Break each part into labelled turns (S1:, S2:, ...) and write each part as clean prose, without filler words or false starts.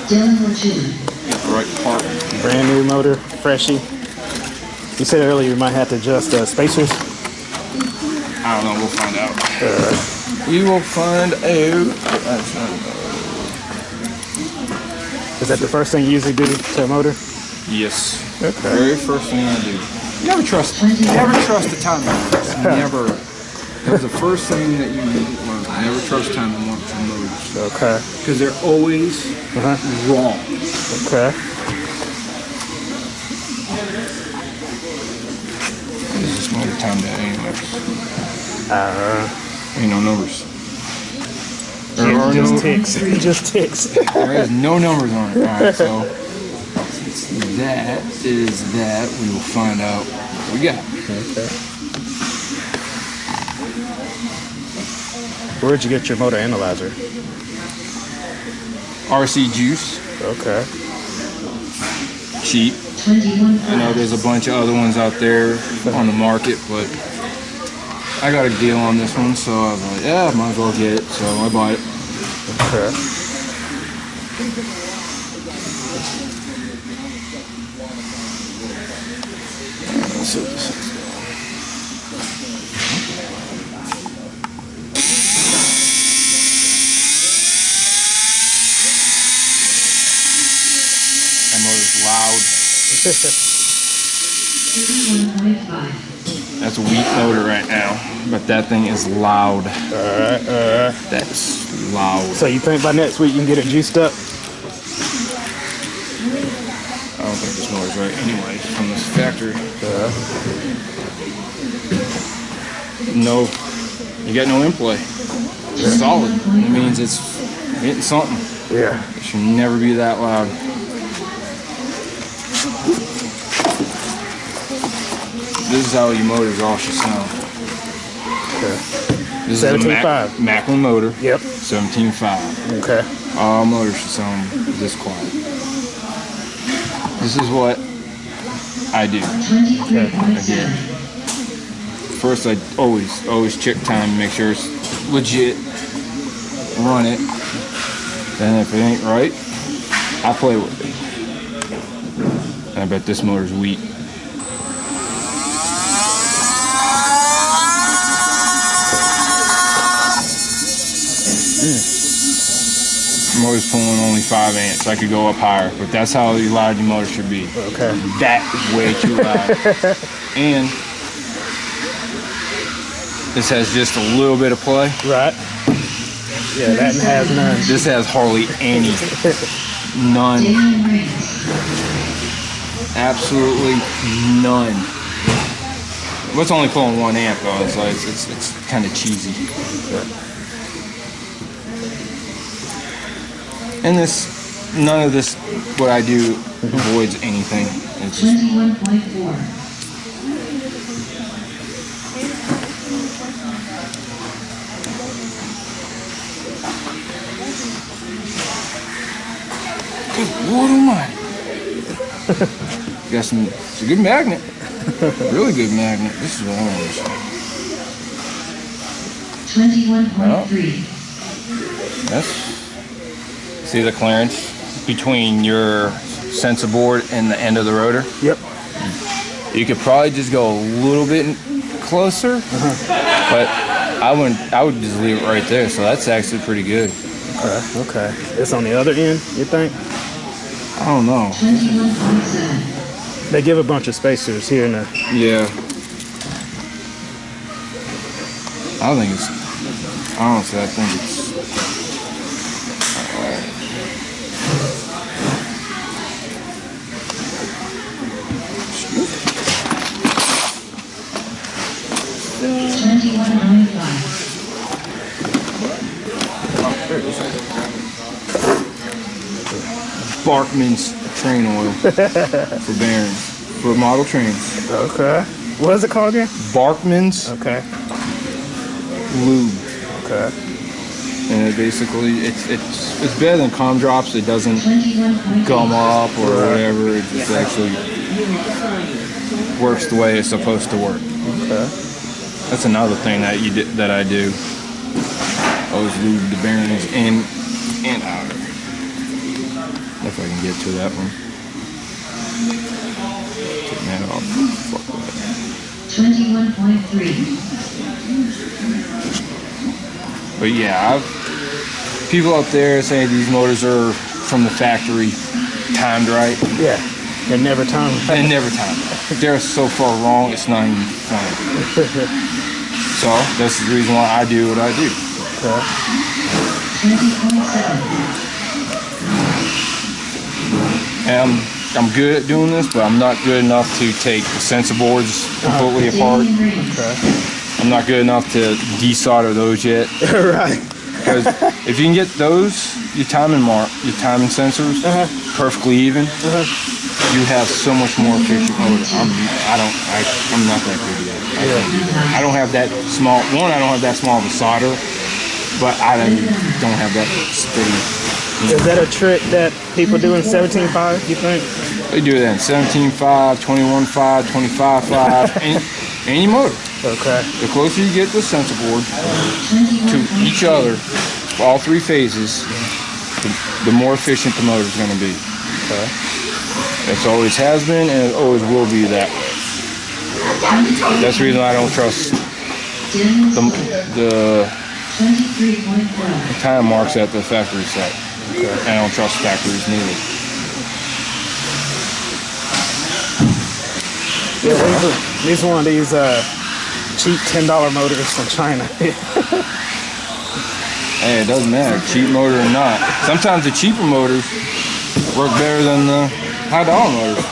S1: Right part.
S2: Brand new motor, freshy. You said earlier you might have to adjust spacers.
S1: I don't know. We'll find out. We will find out.
S2: Is that the first thing you usually do to a motor?
S1: Yes.
S2: Okay.
S1: Very first thing I do. Never trust the timing marks. Never. That's the first thing that you learn. Never trust timing marks on motors.
S2: Okay.
S1: Because they're always wrong.
S2: Okay.
S1: This is motor timed out anyway. Ain't no numbers.
S2: Just ticks. It just ticks.
S1: There is no numbers on it. Alright, so that is that. We will find out what we got.
S2: Okay. Where'd you get your motor analyzer?
S1: RC Juice.
S2: Okay.
S1: Cheap. I know there's a bunch of other ones out there on the market, but I got a deal on this one, so I was like, yeah, might as well get it. So I bought it.
S2: Okay.
S1: Let's see what this is. That motor's loud. That's a weak motor right now, but that thing is loud. That's loud.
S2: So you think by next week you can get it juiced up?
S1: I don't think this motor's right anyway from this factory. No, you got no in play. It's solid. It means it's hitting something.
S2: Yeah.
S1: It should never be that loud. This is how your motors all should sound.
S2: Okay.
S1: This is a Micheal motor.
S2: Yep.
S1: 17.5.
S2: Okay.
S1: All motors should sound this quiet. This is what I do.
S2: Okay.
S1: Again. First, I always check time, make sure it's legit. Run it. Then if it ain't right, I play with it. And I bet this motor's weak. I'm always pulling only 5 amps. I could go up higher, but that's how loud your motor should be.
S2: Okay.
S1: That is way too loud. And this has just a little bit of play.
S2: Right. Yeah, that has none.
S1: This has hardly any. None. Absolutely none. Well, it's only pulling 1 amp though, so it's kind of cheesy. And none of this, what I do, avoids anything. It's just
S3: 21.4.
S1: Good Lord Almighty. Got some, it's a good magnet. Really good magnet. This is what I want to say.
S3: 21.3.
S1: That's, see the clearance between your sensor board and the end of the rotor?
S2: Yep.
S1: You could probably just go a little bit closer, but I would just leave it right there. So that's actually pretty good.
S2: Okay. It's on the other end, you think?
S1: I don't know.
S3: 21.7.
S2: They give a bunch of spacers here and there.
S1: Yeah. I think it's, honestly, I think it's, Barkman's train oil for bearings, for model trains.
S2: Okay. What is it called again?
S1: Barkman's
S2: Okay.
S1: lube.
S2: Okay.
S1: And it basically, it's better than cum drops. It doesn't gum up or whatever. It just actually works the way it's supposed to work.
S2: Okay.
S1: That's another thing that I do. Always lube the bearings in and out. If I can get to that one. Take that off. Fuck that.
S3: 21.3.
S1: But yeah, people out there saying these motors are from the factory, timed right.
S2: Yeah, they're never timed.
S1: They never timed. They're so far wrong, it's not even funny. So that's the reason why I do what I do.
S2: Okay.
S3: 20.7.
S1: And I'm good at doing this, but I'm not good enough to take the sensor boards completely apart.
S2: Okay.
S1: I'm not good enough to desolder those yet.
S2: Right.
S1: Because if you can get those, your timing sensors perfectly even, you have so much more efficient motor. I'm not that good yet. I don't have that small. One, I don't have that small of a solder, but I don't have that steady.
S2: Is that a trick that people do in 17.5, you think?
S1: They do that in 17.5, 21.5, 25.5, any motor.
S2: Okay.
S1: The closer you get the sensor board to each other, all three phases, the more efficient the motor is going to be.
S2: Okay.
S1: It always has been, and it always will be that way. That's the reason I don't trust the time marks at the factory site.
S2: Okay.
S1: I don't trust factories neither.
S2: Yeah, these one of these cheap $10 motors from China.
S1: Hey, it doesn't matter, cheap motor or not. Sometimes the cheaper motors work better than the high dollar motors.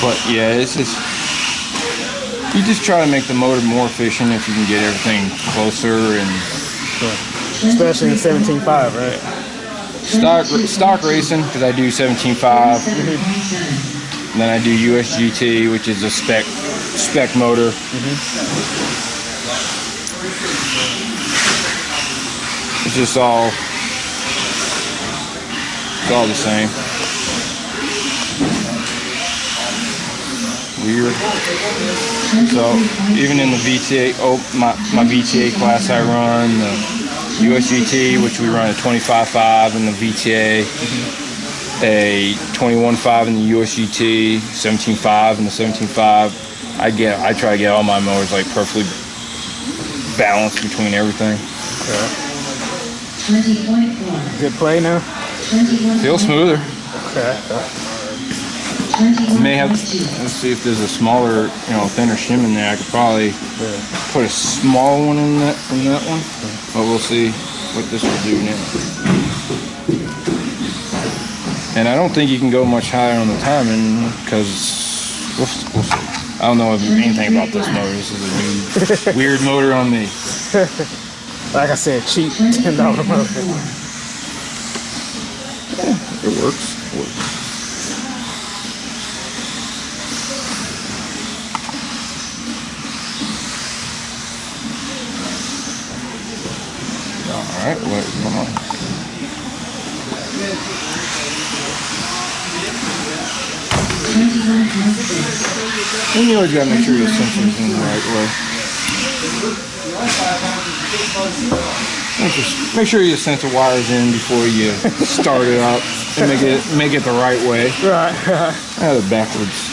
S1: But yeah, it's just, you just try to make the motor more efficient if you can get everything closer and
S2: Especially in 17.5, right?
S1: stock racing, because I do 17.5. And then I do USGT, which is a spec motor. It's just all the same. Weird. So even in the VTA, my VTA class I run, the USGT, which we run a 25.5 in the VTA, a 21.5 in the USGT, 17.5 in the 17.5. I try to get all my motors like perfectly balanced between everything.
S2: Okay.
S3: 20.4.
S2: Good play now?
S1: Feels smoother.
S2: Okay.
S1: May have, let's see if there's a smaller, thinner shim in there. I could probably put a small one in that from that one, but we'll see what this will do now. And I don't think you can go much higher on the timing because we'll see. I don't know anything about this motor. This is a new weird motor on me.
S2: Like I said, cheap $10 motor.
S1: It works. Alright, what's going on? And you always gotta make sure your sensor's in the right way. Make sure your sensor wire's in before you start it up and make it the right way.
S2: Right.
S1: I have it backwards.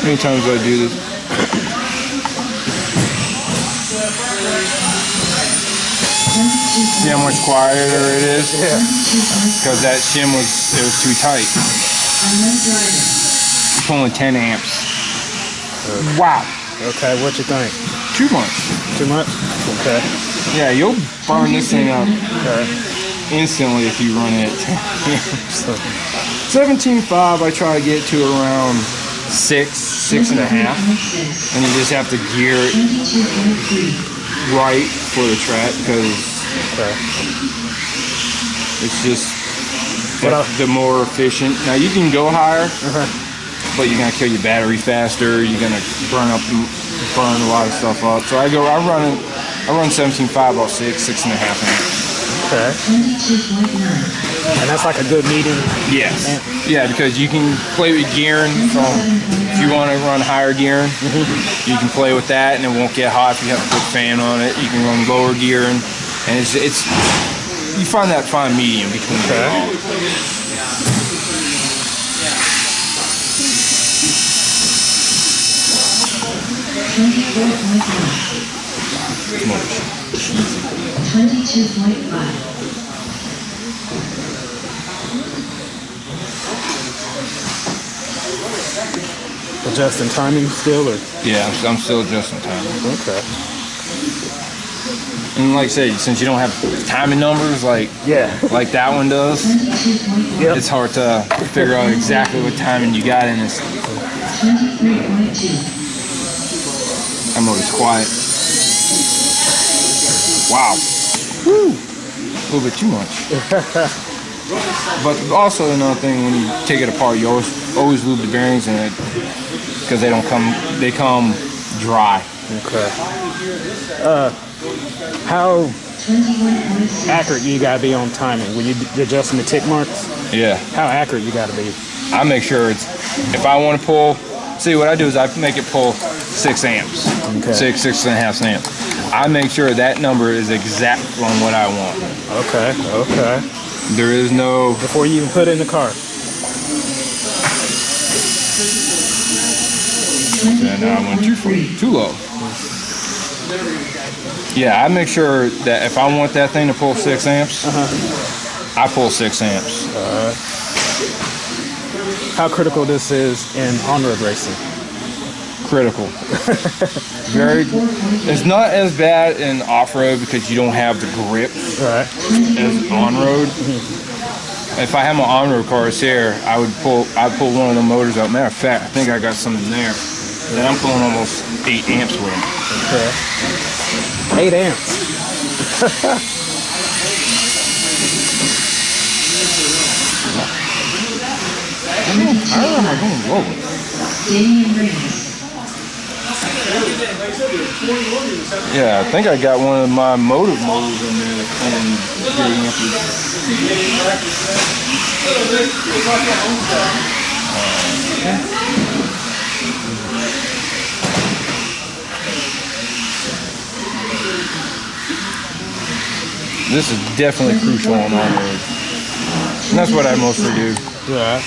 S1: Many times do I do this? See how much quieter it is?
S2: Yeah.
S1: Because that shim was too tight. It's only 10 amps. Wow.
S2: Okay, what you think?
S1: Too much.
S2: Too much? Okay.
S1: Yeah, you'll burn this thing up
S2: Okay.
S1: instantly if you run it at 10 amps. 17.5, I try to get to around 6.5. And you just have to gear it right for the track because it's just the more efficient. Now you can go higher, but you're gonna kill your battery faster. You're gonna burn a lot of stuff up. So I run 17.5 about 6.5 amps.
S2: Okay. And that's like a good medium.
S1: Yes. Yeah, because you can play with gearing. So if you want to run higher gearing, you can play with that, and it won't get hot if you have a good fan on it. You can run lower gearing, and it's you find that fine medium between them all. Come on.
S4: 22.5.
S2: Adjusting timing still, or?
S1: Yeah, I'm still adjusting timing.
S2: Okay.
S1: And like I said, since you don't have timing numbers like that one does, it's hard to figure out exactly what timing you got in this.
S4: 23.2.
S1: That motor's quiet. Wow. Woo. A little bit too much. But also another thing, when you take it apart, you always lube the bearings in it because they come dry.
S2: Okay. How accurate you gotta be on timing when you adjusting the tick marks?
S1: Yeah.
S2: How accurate you gotta be?
S1: I make sure if I want to pull, see what I do is I make it pull 6 amps,
S2: Okay.
S1: 6.5 amps. I make sure that number is exact on what I want.
S2: Okay.
S1: There is no.
S2: Before you even put it in the car.
S1: And I went too low. Yeah, I make sure that if I want that thing to pull 6 amps, I pull 6 amps.
S2: How critical this is in on-road racing?
S1: Critical. Very. It's not as bad in off-road because you don't have the grip
S2: Right.
S1: as on-road. If I had my on-road cars here, I'd pull one of the motors out. Matter of fact, I think I got some in there. And I'm pulling almost 8 amps with them.
S2: Okay. 8 amps.
S1: I remember going low. Yeah, I think I got one of my motive motors in there and getting empty. This is definitely crucial on our road. And that's what I mostly do.
S2: Yeah.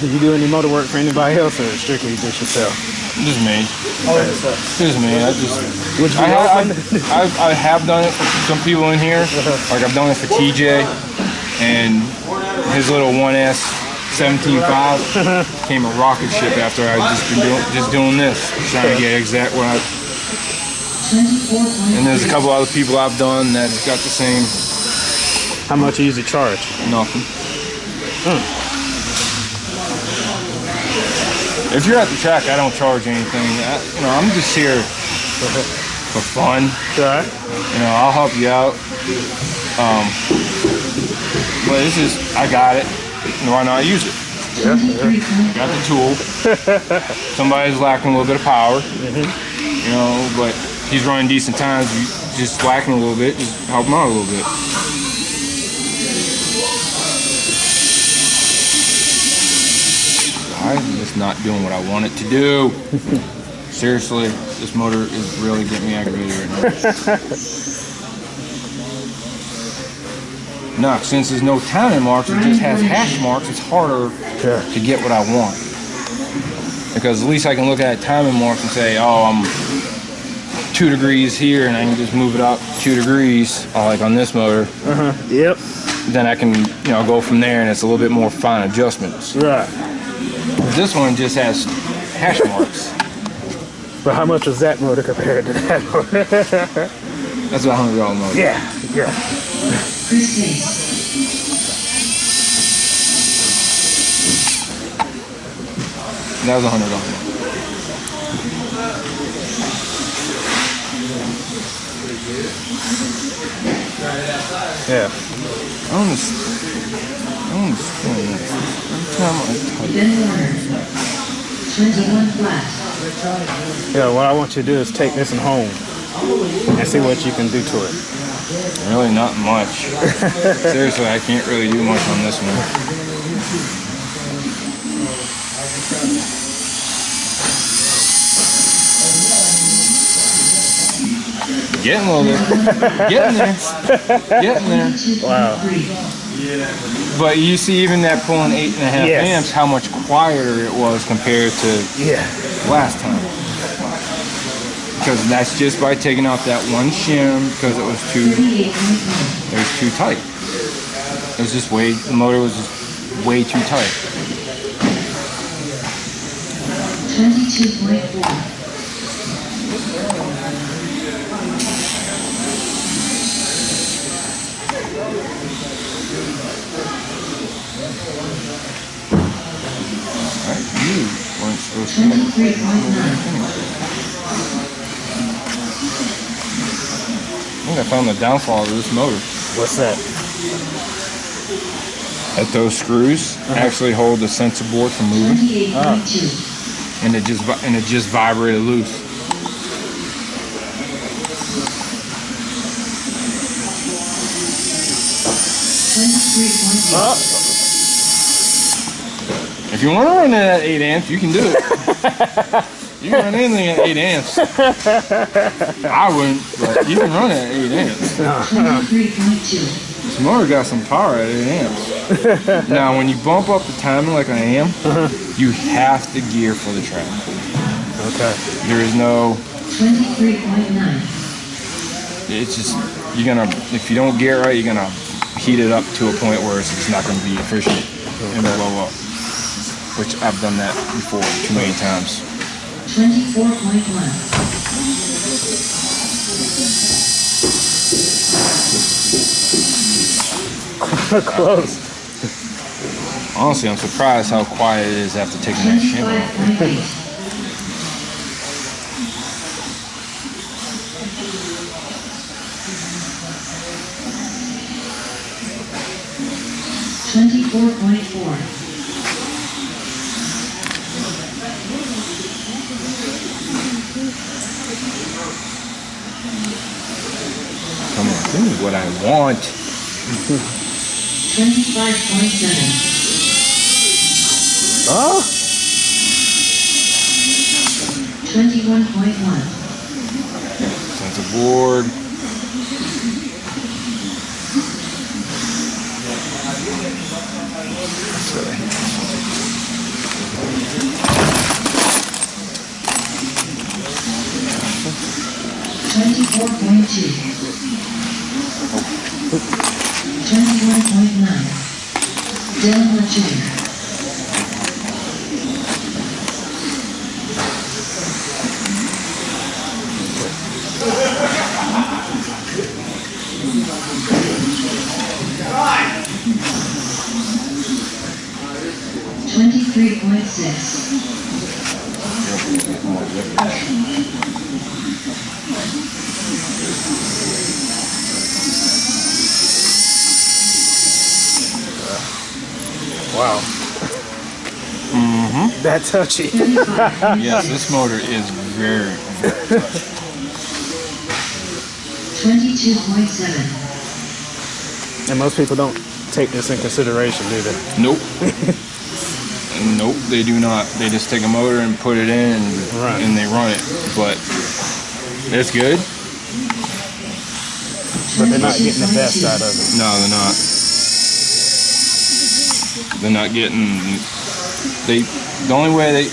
S2: Did you do any motor work for anybody else, or strictly just yourself?
S1: Just me. Just me. I have done it for some people in here. Like I've done it for TJ and his little 1S 17.5 came a rocket ship after I just doing this, trying to get exact what I. And there's a couple other people I've done that's got the same.
S2: How much you usually charge?
S1: Nothing. If you're at the track, I don't charge anything. I'm just here for fun.
S2: Right.
S1: I'll help you out. But it's just, I got it. Why not use it?
S2: Yeah.
S1: Got the tool. Somebody's lacking a little bit of power. But he's running decent times. You just lacking a little bit. Just help him out a little bit. I'm just not doing what I want it to do. Seriously, this motor is really getting me aggravated right now. No, since there's no timing marks, it just has hash marks, it's harder to get what I want. Because at least I can look at timing marks and say, oh, I'm 2 degrees here, and I can just move it up 2 degrees, like on this motor.
S2: Yep.
S1: Then I can, go from there, and it's a little bit more fine adjustments.
S2: Right.
S1: This one just has hash marks.
S2: But how much was that motor compared to that motor?
S1: That's a $100 motor.
S2: Yeah.
S1: That was a $100 motor.
S2: Yeah.
S1: I don't understand this. Every time I type.
S4: Then water. 21 flat.
S2: Yeah, what I want you to do is take this and home and see what you can do to it.
S1: Really not much. Seriously, I can't really do much on this one. Getting a little bit. Getting there. Getting there.
S2: Wow.
S1: But you see, even that pulling 8.5
S2: Yes.
S1: amps, how much quieter it was compared to
S2: Yeah.
S1: last time. Because that's just by taking out that one shim because it was too tight. It was just way, the motor was just way too tight.
S4: 22.4.
S1: Alright, you weren't supposed to.
S4: 23.9.
S1: I think I found the downfall of this motor.
S2: What's that?
S1: That those screws actually hold the sensor board from moving,
S4: 28.2.
S1: and it just vibrated loose. If you want to run it at 8 amps, you can do it. You can run anything at 8 amps. I wouldn't, but you can run it at 8 amps.
S4: 23.2.
S1: This motor got some power at 8 amps. Now, when you bump up the timing like I am, you have to gear for the track.
S2: Okay.
S1: There is no,
S4: 23.9.
S1: it's just, you're gonna, if you don't gear right, you're gonna heat it up to a point where it's just not gonna be efficient and blow up. Which I've done that before too many times.
S4: 24.1.
S2: Close.
S1: Honestly, I'm surprised how quiet it is after taking that shim off.
S4: 25.8. 24.4.
S1: Come on, give me what I want.
S4: 25.7.
S2: Oh.
S4: 21.1.
S1: Sensor board. That's what I hate.
S4: 24.2. 21.9. Delaware Junior. 23.6.
S2: Wow. That touchy.
S1: Yes, this motor is very, very touchy.
S4: 22.7.
S2: And most people don't take this in consideration, do they?
S1: Nope. Nope, they do not. They just take a motor and put it in and they run it. But it's good.
S2: But they're not getting the best out of it.
S1: No, they're not. They're not getting. The only way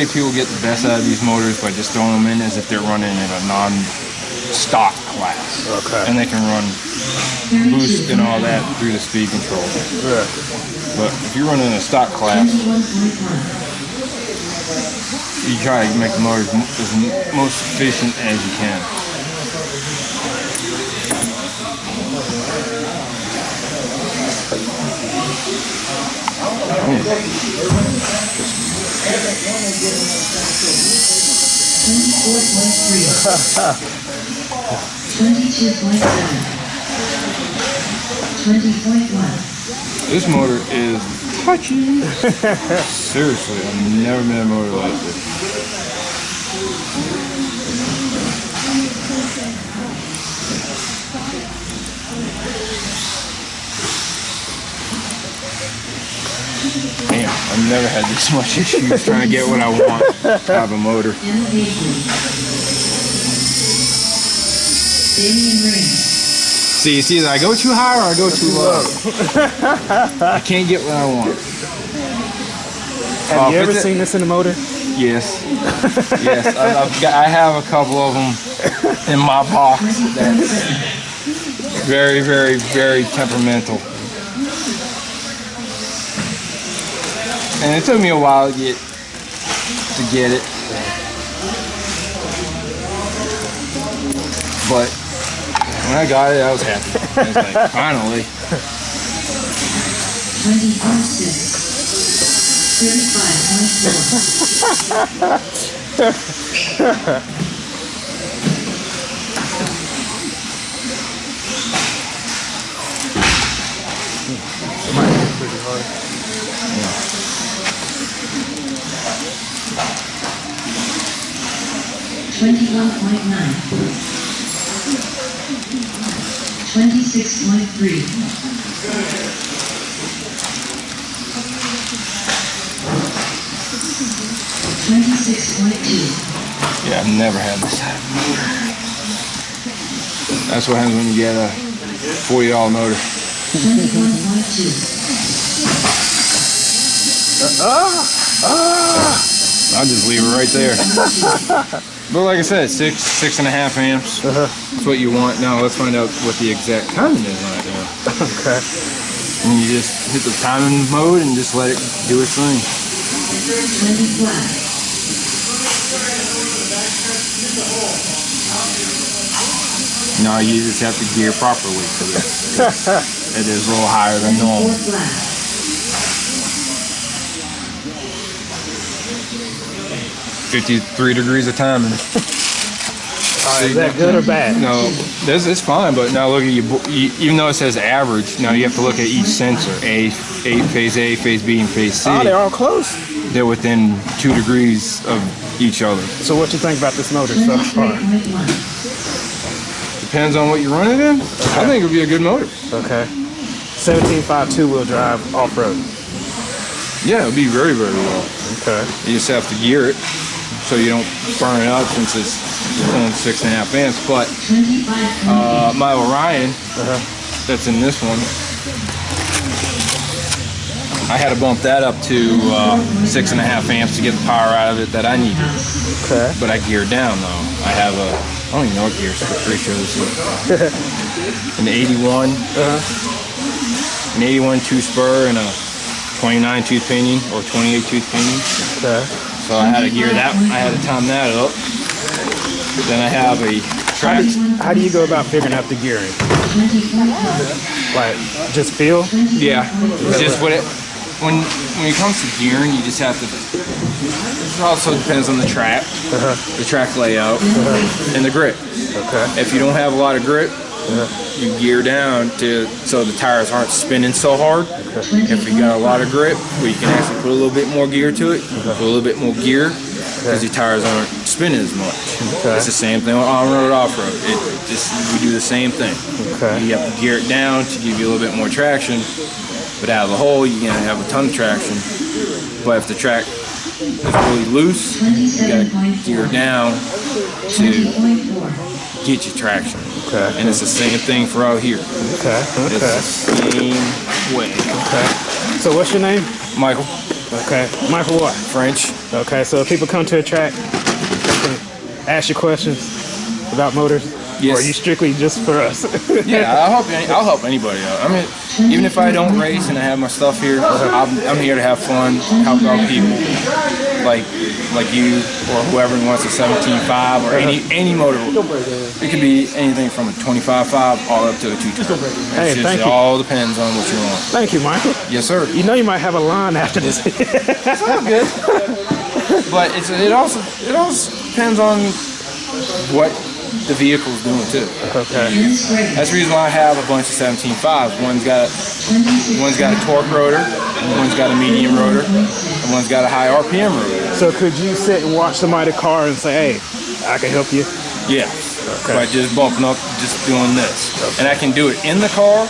S1: people get the best out of these motors by just throwing them in is if they're running in a non-stock class.
S2: Okay.
S1: And they can run boost and all that through the speed control.
S2: Yeah.
S1: But if you're running a stock class,
S4: 21.1.
S1: you try to make the motor as most efficient as you can.
S4: 22.7. 20.1.
S1: This motor is touchy. Seriously, I've never met a motor like this. Damn, I've never had this much issues trying to get what I want out of a motor. See, it's either I go too high or I go too low. I can't get what I want.
S2: Have you ever seen this in a motor?
S1: Yes. Yes, I have a couple of them in my box that's very, very, very temperamental. And it took me a while to get it. But when I got it, I was happy. I was like, finally.
S4: 20.6. 35.4.
S2: Pretty hard.
S4: 21.9. 26.3. 26.2.
S1: Yeah, I've never had this type of motor. That's what happens when you get a $40 motor.
S4: 21.2.
S1: I'll just leave it right there. But like I said, 6.5 amps. That's what you want. Now let's find out what the exact timing is on it there.
S2: Okay.
S1: And you just hit the timing mode and just let it do its thing.
S4: 20 flat.
S1: Now you just have to gear properly for this. It is a little higher than
S4: 4
S1: normal.
S4: flat.
S1: 53 degrees of timing.
S2: Is that good or bad?
S1: No, this is fine, but now look at you. Even though it says average, now you have to look at each sensor. Phase A, phase B, and phase C.
S2: Oh, they're all close.
S1: They're within 2 degrees of each other.
S2: So what you think about this motor so far?
S4: 23.1.
S1: Depends on what you run it in. I think it would be a good motor.
S2: Okay. 17.5 two-wheel drive off-road.
S1: Yeah, it would be very, very well.
S2: Okay.
S1: You just have to gear it so you don't burn it out since it's only 6.5 amps. But
S4: 25.8.
S1: my Orion, that's in this one, I had to bump that up to 6.5 amps to get the power out of it that I needed.
S2: Okay.
S1: But I geared down though. I have a, I don't even know what gear ratio this is. An 81, an 81 tooth spur and a 29 tooth pinion or 28 tooth pinion.
S2: Okay.
S1: So I had to gear that. I had to time that up. Then I have a track.
S2: How do you go about figuring out the gearing?
S4: 20.1.
S2: Like, just feel?
S1: Yeah, it's just what it. When it comes to gearing, you just have to. It also depends on the track layout, and the grip.
S2: Okay.
S1: If you don't have a lot of grip, you gear down so the tires aren't spinning so hard. If you got a lot of grip, where you can actually put a little bit more gear to it, put a little bit more gear, because your tires aren't spinning as much.
S2: Okay.
S1: It's the same thing on-road, off-road. We do the same thing.
S2: Okay.
S1: You have to gear it down to give you a little bit more traction, but out of the hole, you're gonna have a ton of traction. But if the track is really loose, you gotta gear down to
S4: 20.4.
S1: get your traction.
S2: Okay.
S1: And it's the same thing for out here.
S2: Okay.
S1: It's the same way.
S2: Okay. So what's your name?
S1: Michael,
S2: Okay. Michael what?
S1: French.
S2: Okay, so if people come to a track, they can ask you questions about motors?
S1: Yes.
S2: Or are you strictly just for us?
S1: Yeah, I'll help anybody out. I mean, even if I don't race and I have my stuff here, I'm here to have fun, help out people like you or whoever wants a 17.5 or any motor. It could be anything from a 25.5 all up to a 220.
S2: Hey, thank
S1: It
S2: you.
S1: all depends on what you want.
S2: Thank you, Michael.
S1: Yes, sir.
S2: You know you might have a line after this.
S1: It's all good. But it also depends on what the vehicle's doing too.
S2: Okay.
S1: That's the reason why I have a bunch of 17.5s. One's got a torque rotor, one's got a medium rotor, and one's got a high RPM rotor.
S2: So could you sit and watch somebody's car and say, hey, I can help you?
S1: Yeah. By just bumping up, just doing this, and I can do it in the car.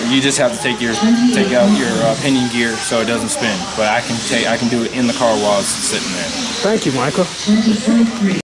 S1: You just have to take out your pinion gear so it doesn't spin. But I can do it in the car while it's sitting there.
S2: Thank you, Michael.